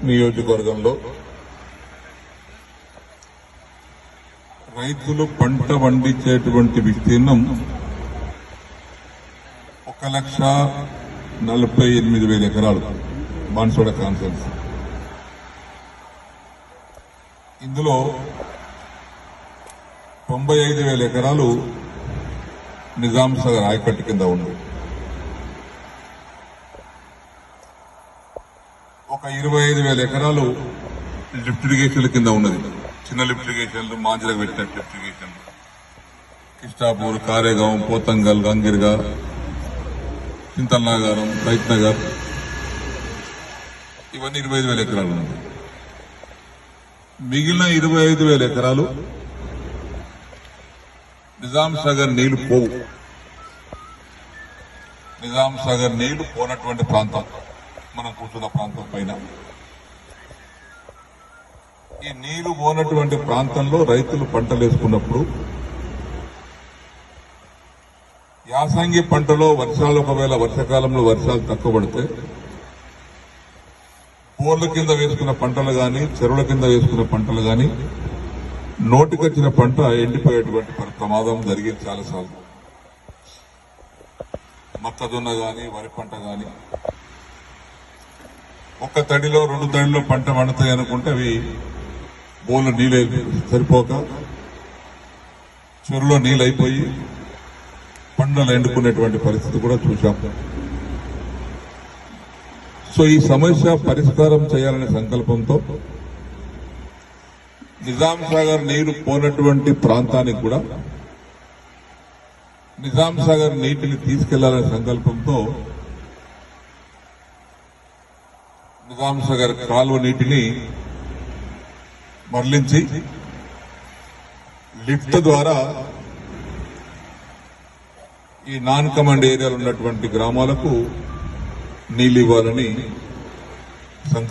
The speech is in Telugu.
నియోజకవర్గంలో రైతులు పంట పండించేటువంటి విస్తీర్ణం 1,48,000 ఎకరాలు బాన్సువాడ కాన్ఫరెన్స్. ఇందులో 95,000 ఎకరాలు నిజాం సాగర్ ఆయకట్టు కింద ఉంది. ఒక 25,000 ఎకరాలు లిఫ్ట్ ఇరిగేషన్ల కింద ఉన్నది. చిన్న లిఫ్ట్ ఇరిగేషన్లు, మాంజరకు పెట్టినట్టు లిఫ్ట్ ఇరిగేషన్లు, కిష్టాపూర్, కారేగాం, పోతంగల్, గంగిర్గా, చింతల్నాగారం, రైత్ నగర్, ఇవన్నీ 25,000 ఎకరాలు ఉన్నాయి. మిగిలిన 25,000 ఎకరాలు నిజాం సాగర్ నీళ్లు పోవు. నిజాం సాగర్ నీళ్లు పోనటువంటి ప్రాంతం మనం కూర్చున్న ప్రాంతం పైన. ఈ నీళ్లు పోనటువంటి ప్రాంతంలో రైతులు పంటలు వేసుకున్నప్పుడు యాసంగి పంటలో వర్షాలు, ఒకవేళ వర్షాకాలంలో వర్షాలు తక్కువ పడితే బోర్ల కింద వేసుకున్న పంటలు గాని, చెరువుల కింద వేసుకున్న పంటలు గాని, నోటికొచ్చిన పంట ఎండిపోయేటువంటి ప్రమాదం జరిగేది చాలాసార్లు. మొక్కజొన్న గాని, వరి పంట గాని ఒక్క తడిలో 2 తడిలో పంట పండుతాయి అనుకుంటే అవి బోర్లు నీళ్ళు సరిపోక చెరువులో నీళ్ళు అయిపోయి పంటలు ఎండుకునేటువంటి పరిస్థితి కూడా చూశాం. సో ఈ సమస్య పరిష్కారం చేయాలనే సంకల్పంతో నిజాం సాగర్ నీరు పోనటువంటి ప్రాంతానికి కూడా నిజాం సాగర్ నీటిని తీసుకెళ్లాలనే సంకల్పంతో నిజాం సాగర్ కాలువ నీటిని మరలించి లిఫ్ట్ ద్వారా ఈ నాన్ కమాండ్ ఏరియాలో ఉన్నటువంటి గ్రామాలకు నీళ్లు ఇవ్వాలని సంకల్పం